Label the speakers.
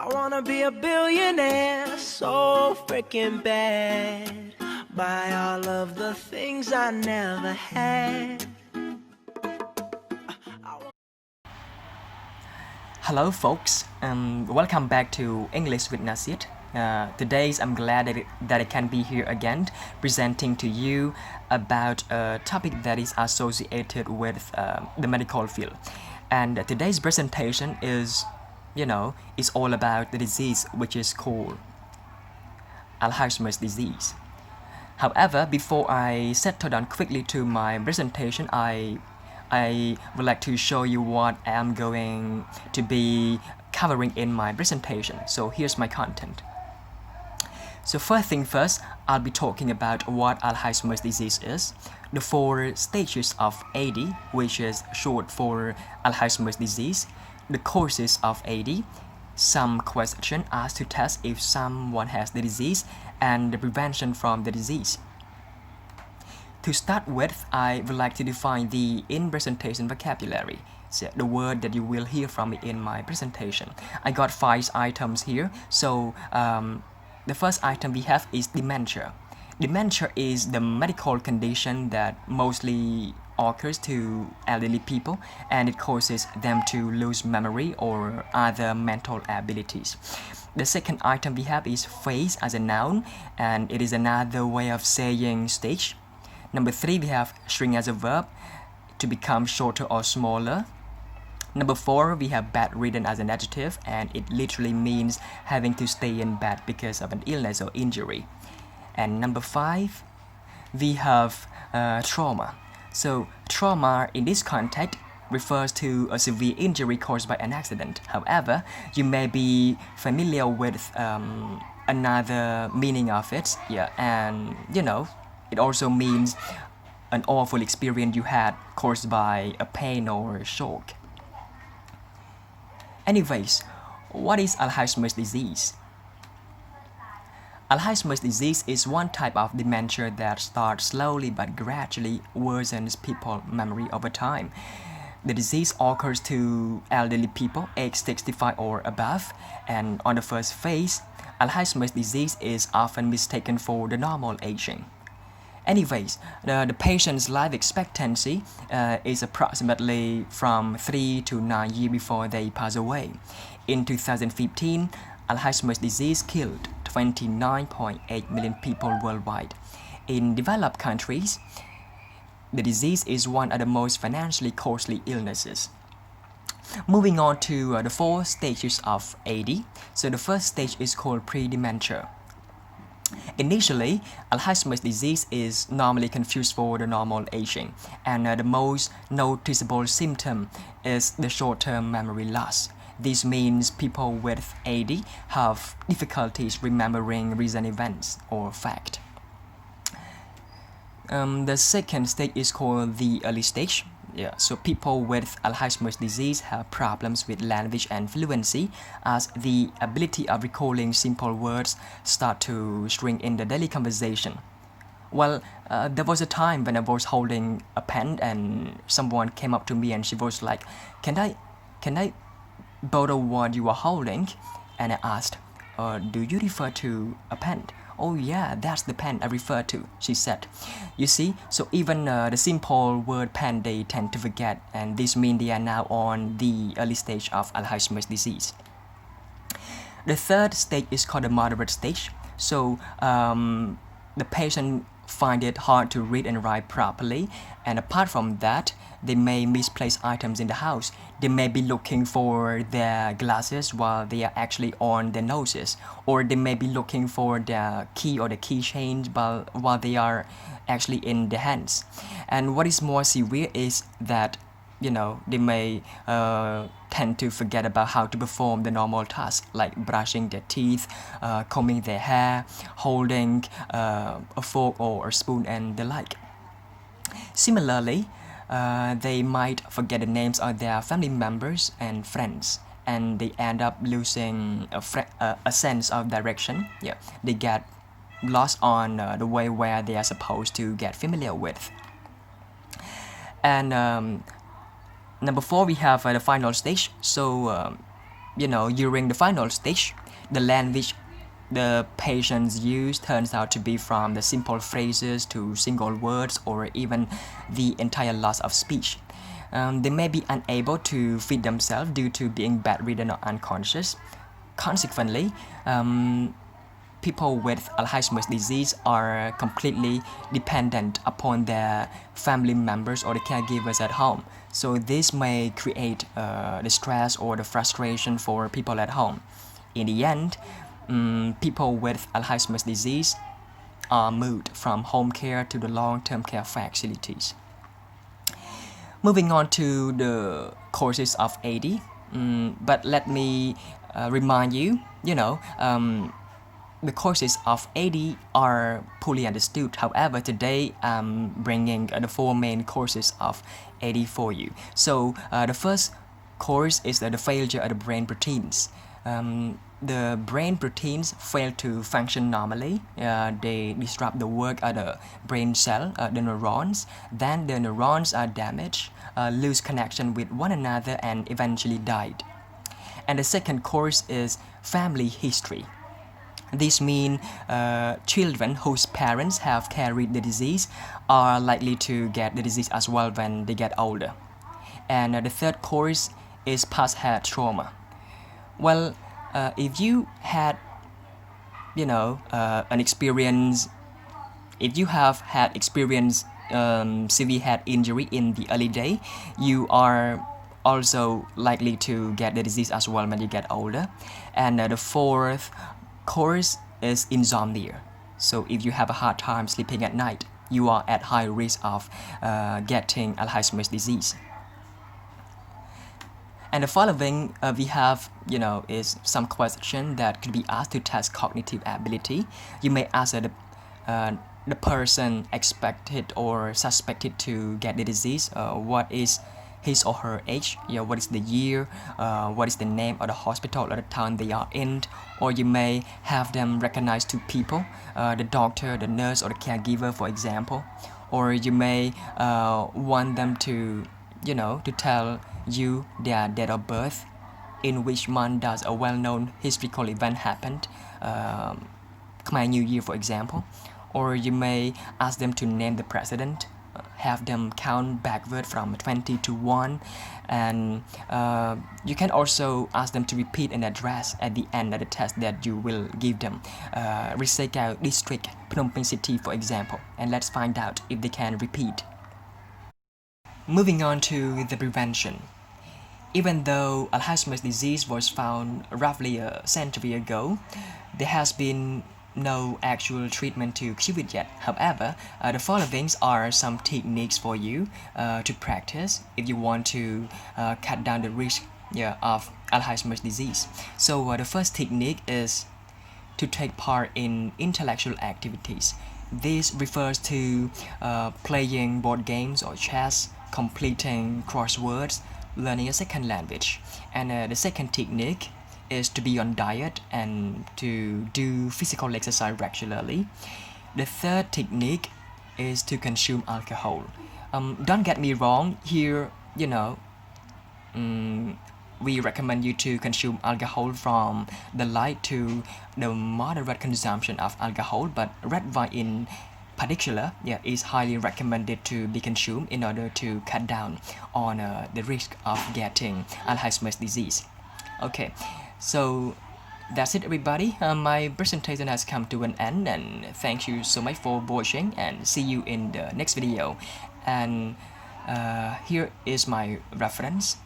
Speaker 1: I wanna be a billionaire, so freaking bad. Buy all of the things I never had.
Speaker 2: Hello folks, welcome back to English with Nasid. Today I'm glad that I can be here again presenting to you about a topic that is associated with the medical field. And today's presentation is all about the disease which is called Alzheimer's disease. However, before I settle down quickly to my presentation, I would like to show you what I am going to be covering in my presentation. So here's my content. So first thing first, I'll be talking about what Alzheimer's disease is, the 4 stages of AD, which is short for Alzheimer's disease, the causes of AD, some questions asked to test if someone has the disease, and the prevention from the disease. To start with, I would like to define the in-presentation vocabulary, so the word that you will hear from me in my presentation. I got 5 items here. So the first item we have is dementia. Dementia is the medical condition that mostly occurs to elderly people, and it causes them to lose memory or other mental abilities. The second item we have is phase as a noun, and it is another way of saying stage. Number 3, we have shrink as a verb, to become shorter or smaller. Number 4, we have bedridden as an adjective, and it literally means having to stay in bed because of an illness or injury. And number 5, we have trauma. So trauma in this context refers to a severe injury caused by an accident. However, you may be familiar with another meaning of it, and it also means an awful experience you had caused by a pain or a shock. Anyways, what is Alzheimer's disease? Alzheimer's disease is one type of dementia that starts slowly but gradually worsens people's memory over time. The disease occurs to elderly people aged 65 or above, and on the first phase, Alzheimer's disease is often mistaken for the normal aging. Anyways, the patient's life expectancy is approximately from 3 to 9 years before they pass away. In 2015, Alzheimer's disease killed 29.8 million people worldwide. In developed countries, the disease is one of the most financially costly illnesses. Moving on to the 4 stages of AD. So the first stage is called pre-dementia. Initially, Alzheimer's disease is normally confused for the normal aging, and the most noticeable symptom is the short-term memory loss. This means people with AD have difficulties remembering recent events or facts. The second stage is called the early stage. So people with Alzheimer's disease have problems with language and fluency, as the ability of recalling simple words start to shrink in the daily conversation. Well, there was a time when I was holding a pen and someone came up to me and she was like, can I borrow what you are holding? And I asked, do you refer to a pen? Oh yeah, that's the pen I refer to, she said. You see, so even the simple word pen they tend to forget, and this means they are now on the early stage of Alzheimer's disease. The third stage is called the moderate stage. So the patient find it hard to read and write properly, and apart from that, they may misplace items in the house. They may be looking for their glasses while they are actually on their noses, or they may be looking for their key or the keychain while they are actually in their hands. And what is more severe is that they may tend to forget about how to perform the normal tasks like brushing their teeth, combing their hair, holding a fork or a spoon, and the like. Similarly, they might forget the names of their family members and friends, and they end up losing a sense of direction. They get lost on the way where they are supposed to get familiar with. And number 4, we have the final stage. So during the final stage, the language the patients use turns out to be from the simple phrases to single words or even the entire loss of speech. They may be unable to feed themselves due to being bedridden or unconscious. Consequently, people with Alzheimer's disease are completely dependent upon their family members or the caregivers at home. So this may create the stress or the frustration for people at home. In the end, people with Alzheimer's disease are moved from home care to the long-term care facilities. Moving on to the causes of AD, but let me remind you, the causes of AD are poorly understood. However, today I'm bringing the four main causes of AD for you. So the first cause is the failure of the brain proteins. The brain proteins fail to function normally. They disrupt the work of the brain cell, the neurons. Then the neurons are damaged, lose connection with one another, and eventually died. And the second cause is family history. This means children whose parents have carried the disease are likely to get the disease as well when they get older. And the third cause is past head trauma. Well, if you had, an experience, if you have had experience severe head injury in the early day, you are also likely to get the disease as well when you get older. And the fourth cause is insomnia. So if you have a hard time sleeping at night, you are at high risk of getting Alzheimer's disease. And the following we have, is some question that could be asked to test cognitive ability. You may ask the person expected or suspected to get the disease, what is his or her age, what is the year, what is the name of the hospital or the town they are in, or you may have them recognize two people, the doctor, the nurse, or the caregiver, for example, or you may want them to, to tell you their date of birth, in which month does a well-known historical event happened, Khmer New Year, for example, or you may ask them to name the president, have them count backward from 20 to 1, and you can also ask them to repeat an address at the end of the test that you will give them, Resecao District, Phnom Penh City, for example, and let's find out if they can repeat. Moving on to the prevention. Even though Alzheimer's disease was found roughly a century ago, there has been no actual treatment to cure it yet. However, the following are some techniques for you to practice if you want to cut down the risk of Alzheimer's disease. So the first technique is to take part in intellectual activities. This refers to playing board games or chess, completing crosswords, learning a second language. And the second technique is to be on diet and to do physical exercise regularly. The third technique is to consume alcohol. Don't get me wrong, here, we recommend you to consume alcohol from the light to the moderate consumption of alcohol, but red wine in particular is highly recommended to be consumed in order to cut down on the risk of getting Alzheimer's disease. Okay, so that's it, everybody. My presentation has come to an end, and thank you so much for watching, and see you in the next video. And here is my reference.